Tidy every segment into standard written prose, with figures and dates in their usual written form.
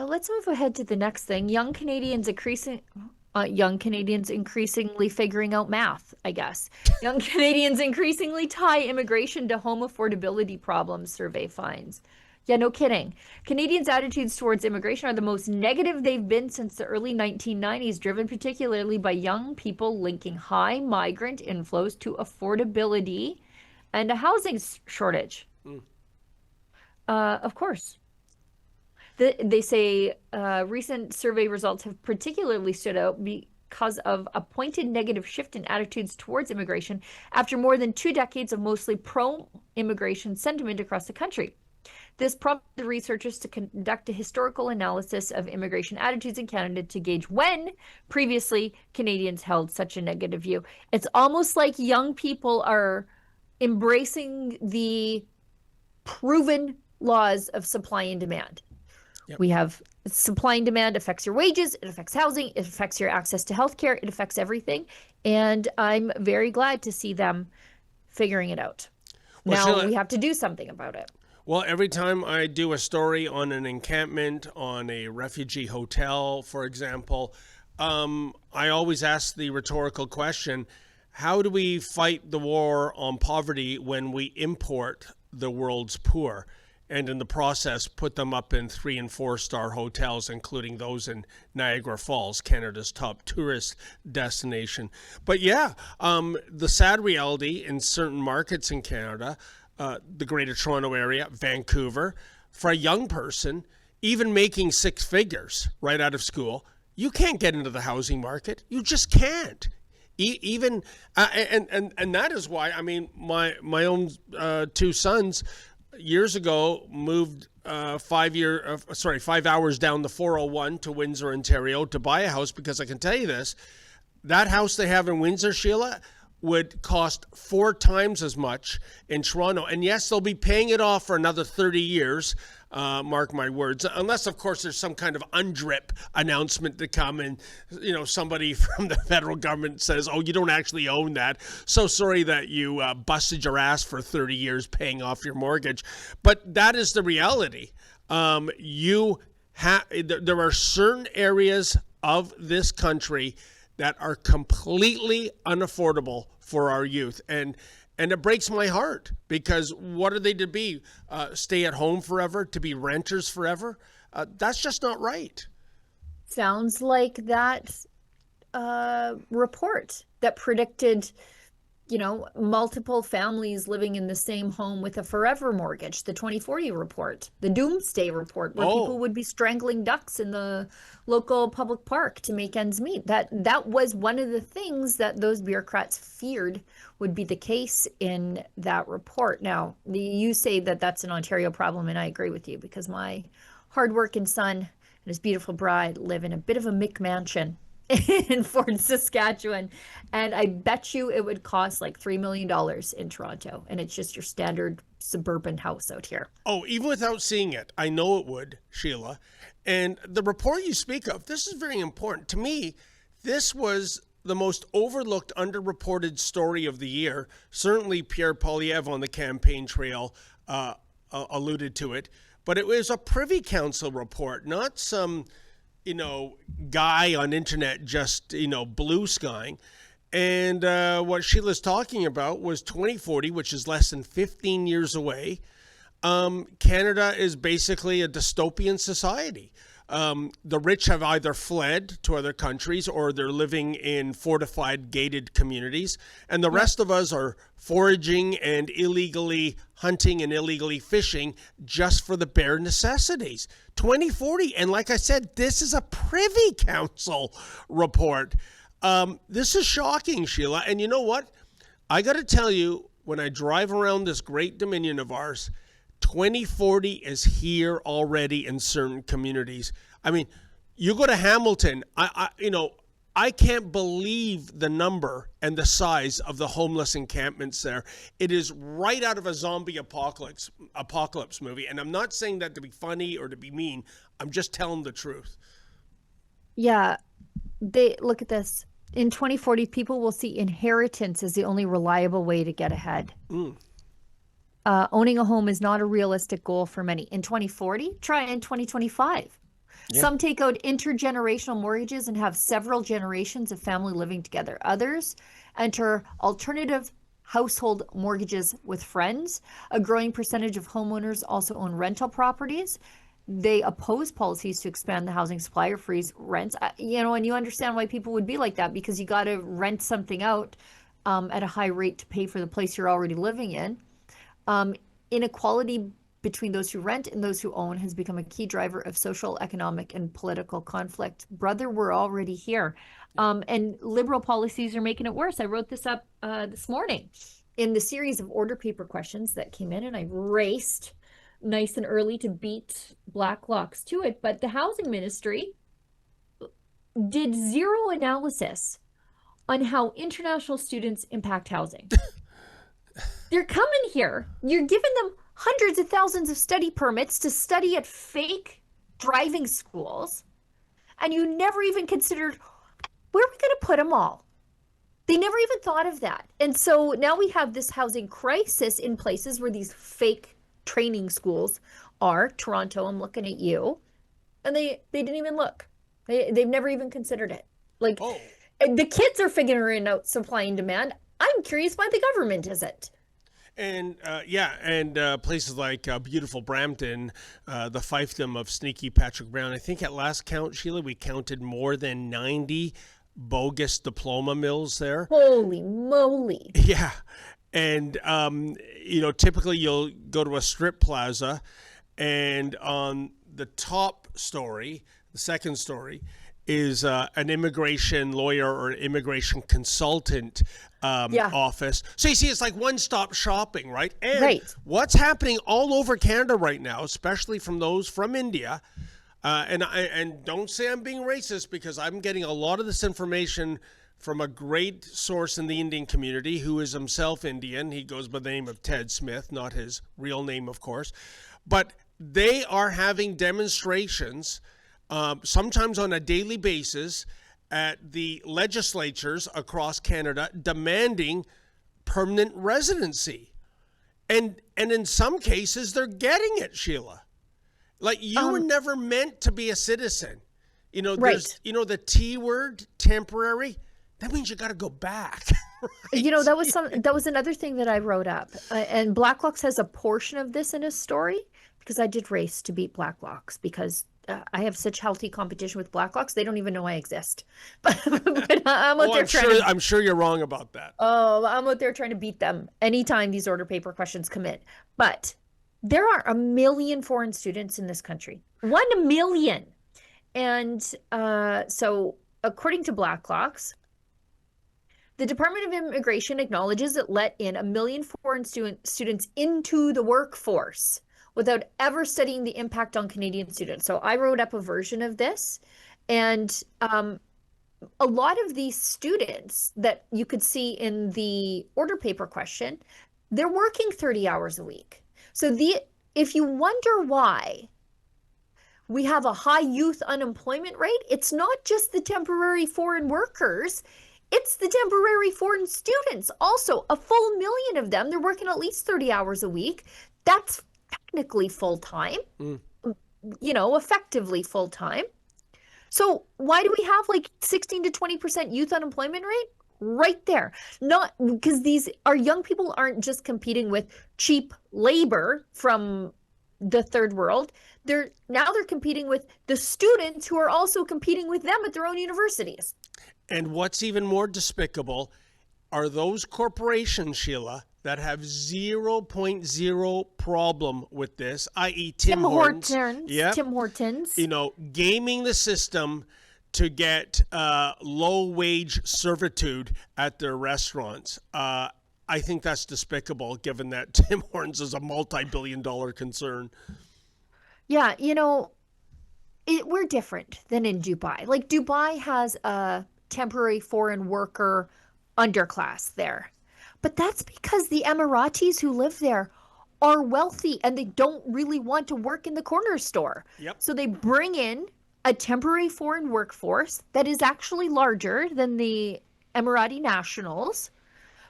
Let's move ahead to the next thing. Young Canadians increasingly figuring out math, I guess. Young Canadians increasingly tie immigration to home affordability problems, survey finds. Yeah, no kidding. Canadians' attitudes towards immigration are the most negative they've been since the early 1990s, driven particularly by young people linking high migrant inflows to affordability and a housing shortage. Mm. Of course. They say recent survey results have particularly stood out because of a pointed negative shift in attitudes towards immigration after more than 2 decades of mostly pro-immigration sentiment across the country. This prompted the researchers to conduct a historical analysis of immigration attitudes in Canada to gauge when previously Canadians held such a negative view. It's almost like young people are embracing the proven laws of supply and demand. Yep. We have supply and demand affects your wages, it affects housing, it affects your access to healthcare, it affects everything. And I'm very glad to see them figuring it out. Well, Now Sheila, we have to do something about it. well, every time I do a story on an encampment, on a refugee hotel, for example, I always ask the rhetorical question, how do we fight the war on poverty when we import the world's poor? And in the process, put them up in 3 and 4 star hotels, including those in Niagara Falls, Canada's top tourist destination. But yeah, the sad reality in certain markets in Canada, the Greater Toronto Area, Vancouver, for a young person, even making 6 figures right out of school, you can't get into the housing market. You just can't. Even and that is why, I mean, my own 2 sons years ago moved 5 hours down the 401 to Windsor, Ontario to buy a house, because I can tell you this, that house they have in Windsor, Sheila, would cost 4 times as much in Toronto. And yes, they'll be paying it off for another 30 years, mark my words, unless, of course, there's some kind of UNDRIP announcement to come and, somebody from the federal government says, oh, you don't actually own that. So sorry that you busted your ass for 30 years paying off your mortgage. But that is the reality. There are certain areas of this country that are completely unaffordable for our youth. And it breaks my heart, because what are they to be? Stay at home forever, to be renters forever? That's just not right. Sounds like that report that predicted, multiple families living in the same home with a forever mortgage, the 2040 report, the doomsday report, where people would be strangling ducks in the local public park to make ends meet. That was one of the things that those bureaucrats feared would be the case in that report. Now, you say that that's an Ontario problem, and I agree with you, because my hardworking son and his beautiful bride live in a bit of a McMansion in Fort Saskatchewan, and I bet you it would cost like $3 million in Toronto, and it's just your standard suburban house out here. Oh, even without seeing it, I know it would, Sheila. And the report you speak of, this is very important. To me, this was the most overlooked, underreported story of the year. Certainly Pierre Poilievre on the campaign trail alluded to it, but it was a Privy Council report, not some guy on internet just, blue skying. And what Sheila's talking about was 2040, which is less than 15 years away. Canada is basically a dystopian society. The rich have either fled to other countries, or they're living in fortified, gated communities. And the rest of us are foraging and illegally hunting and illegally fishing just for the bare necessities. 2040. And like I said, this is a Privy Council report. This is shocking, Sheila. And you know what? I got to tell you, when I drive around this great dominion of ours, 2040 is here already in certain communities. I mean, you go to Hamilton, I can't believe the number and the size of the homeless encampments there. It is right out of a zombie apocalypse movie. And I'm not saying that to be funny or to be mean. I'm just telling the truth. Yeah, look at this. In 2040, people will see inheritance as the only reliable way to get ahead. Owning a home is not a realistic goal for many. In 2040, try in 2025. Yeah. Some take out intergenerational mortgages and have several generations of family living together. Others enter alternative household mortgages with friends. A growing percentage of homeowners also own rental properties. They oppose policies to expand the housing supply or freeze rents. And you understand why people would be like that, because you got to rent something out at a high rate to pay for the place you're already living in. Inequality between those who rent and those who own has become a key driver of social, economic, and political conflict. Brother, we're already here. And liberal policies are making it worse. I wrote this up this morning in the series of order paper questions that came in, and I raced nice and early to beat Blacklock's to it. But the housing ministry did zero analysis on how international students impact housing. They're coming here. You're giving them hundreds of thousands of study permits to study at fake driving schools, and you never even considered, where are we going to put them all? They never even thought of that. And so now we have this housing crisis in places where these fake training schools are. Toronto, I'm looking at you. And they didn't even look. They've never even considered it. Like, the kids are figuring out supply and demand. I'm curious why the government isn't. And places like beautiful Brampton, the fiefdom of sneaky Patrick Brown. I think at last count, Sheila, we counted more than 90 bogus diploma mills there. Holy moly. Yeah. And, typically you'll go to a strip plaza, and on the top story, the second story, is an immigration lawyer or immigration consultant office. So you see, it's like one-stop shopping, right? And what's happening all over Canada right now, especially from those from India, and don't say I'm being racist, because I'm getting a lot of this information from a great source in the Indian community who is himself Indian. He goes by the name of Ted Smith, not his real name, of course. But they are having demonstrations sometimes on a daily basis at the legislatures across Canada demanding permanent residency. And in some cases, they're getting it, Sheila. Like, you were never meant to be a citizen. There's, the T word, temporary. That means you got to go back. Right? That was another thing that I wrote up. And Blacklock's has a portion of this in his story, because I did race to beat Blacklock's, because I have such healthy competition with Blacklocks. They don't even know I exist. But I'm sure you're wrong about that. Oh, I'm out there trying to beat them anytime these order paper questions come in. But there are 1 million foreign students in this country. 1 million. And so according to Blacklock's, the Department of Immigration acknowledges it let in 1 million foreign students into the workforce without ever studying the impact on Canadian students. So I wrote up a version of this, and a lot of these students that you could see in the order paper question, they're working 30 hours a week. So if you wonder why we have a high youth unemployment rate, it's not just the temporary foreign workers, it's the temporary foreign students. Also, a full 1 million of them, they're working at least 30 hours a week. That's technically full-time, effectively full-time. So why do we have like 16 to 20% youth unemployment rate? Right there. Not because our young people aren't just competing with cheap labor from the third world. They're competing with the students who are also competing with them at their own universities. And what's even more despicable are those corporations, Sheila, that have 0.0 problem with this, i.e. Tim Hortons. Tim Hortons. Gaming the system to get low-wage servitude at their restaurants. I think that's despicable, given that Tim Hortons is a multi-billion-dollar concern. Yeah, we're different than in Dubai. Like, Dubai has a temporary foreign worker underclass there. But that's because the Emiratis who live there are wealthy and they don't really want to work in the corner store. Yep. So they bring in a temporary foreign workforce that is actually larger than the Emirati nationals.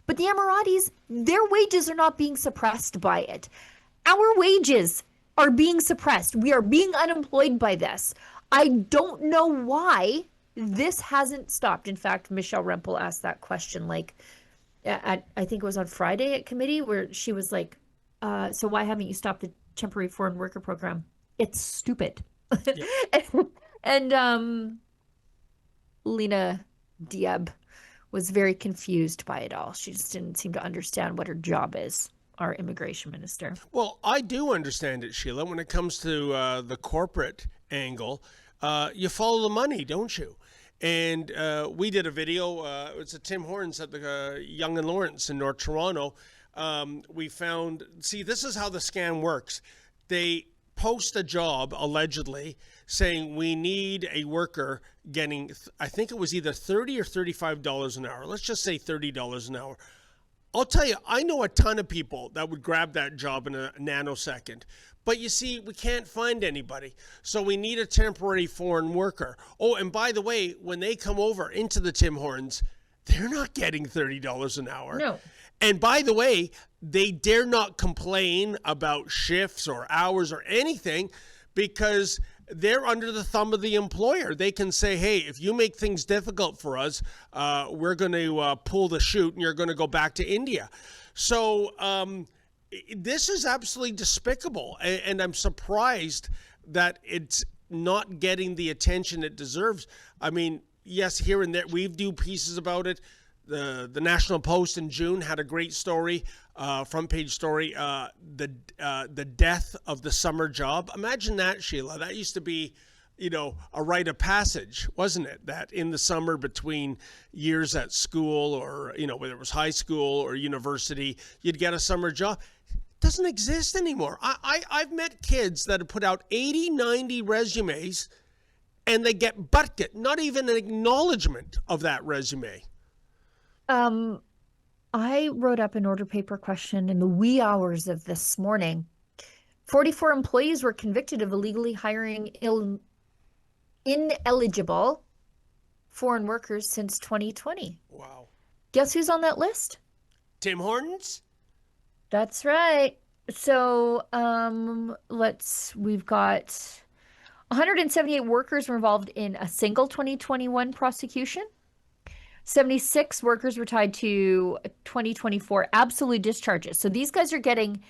But the Emiratis, their wages are not being suppressed by it. Our wages are being suppressed. We are being unemployed by this. I don't know why this hasn't stopped. In fact, Michelle Rempel asked that question like I think it was on Friday at committee where she was like, so why haven't you stopped the temporary foreign worker program? It's stupid. Yep. And Lena Diab was very confused by it all. She just didn't seem to understand what her job is, our immigration minister. Well, I do understand it, Sheila. When it comes to the corporate angle, you follow the money, don't you? And we did a video. It's a Tim Hortons at the Yonge and Lawrence in North Toronto. We found, see, this is how the scam works. They post a job, allegedly, saying we need a worker getting, I think it was either $30 or $35 an hour. Let's just say $30 an hour. I'll tell you, I know a ton of people that would grab that job in a nanosecond. But you see, we can't find anybody. So we need a temporary foreign worker. Oh, and by the way, when they come over into the Tim Hortons, they're not getting $30 an hour. No. And by the way, they dare not complain about shifts or hours or anything because they're under the thumb of the employer. They can say, hey, if you make things difficult for us, we're going to pull the chute and you're going to go back to India. So this is absolutely despicable. And I'm surprised that it's not getting the attention it deserves. I mean, yes, here and there, we do pieces about it. The National Post in June had a great story, front page story, the death of the summer job. Imagine that, Sheila. That used to be, a rite of passage, wasn't it? That in the summer between years at school or, whether it was high school or university, you'd get a summer job. It doesn't exist anymore. I've met kids that have put out 80, 90 resumes and they get butket, not even an acknowledgement of that resume. I wrote up an order paper question in the wee hours of this morning. 44 employees were convicted of illegally hiring ineligible foreign workers since 2020. Wow. Guess who's on that list? Tim Hortons? That's right. So, we've got 178 workers were involved in a single 2021 prosecution. 76 workers were tied to 2024 absolute discharges. So these guys are getting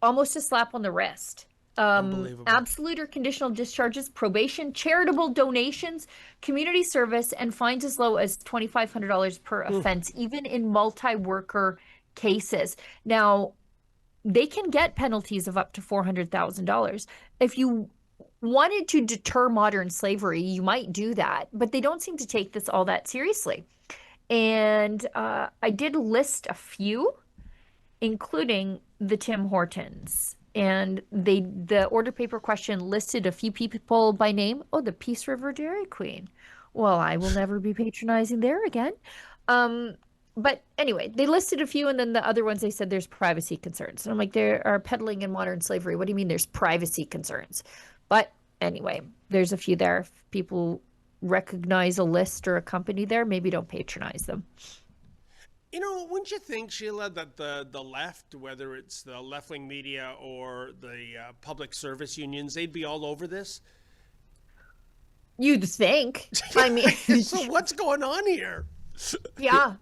almost a slap on the wrist. Unbelievable. Absolute or conditional discharges, probation, charitable donations, community service, and fines as low as $2,500 per offense, even in multi-worker cases. Now, they can get penalties of up to $400,000. If you wanted to deter modern slavery, you might do that, but they don't seem to take this all that seriously. And I did list a few, including the Tim Hortons. And the order paper question listed a few people by name. Oh, the Peace River Dairy Queen. Well, I will never be patronizing there again. But anyway, they listed a few, and then the other ones, they said there's privacy concerns. And I'm like, they are peddling in modern slavery. What do you mean there's privacy concerns? But anyway, there's a few there. If people recognize a list or a company there, maybe don't patronize them. Wouldn't you think, Sheila, that the left, whether it's the left-wing media or the public service unions, they'd be all over this? You'd think. I mean, so what's going on here? Yeah.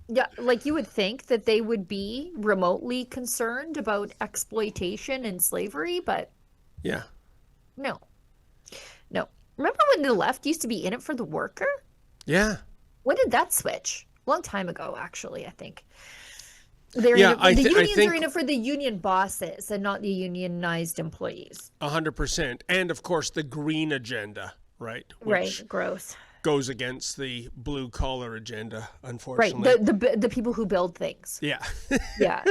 Yeah, like you would think that they would be remotely concerned about exploitation and slavery, but yeah. No. Remember when the left used to be in it for the worker? Yeah. When did that switch? A long time ago, actually, I think. The unions are in it for the union bosses and not the unionized employees. 100%. And, of course, the green agenda, right? Right, gross. Goes against the blue-collar agenda, unfortunately. Right, the people who build things. Yeah. Yeah.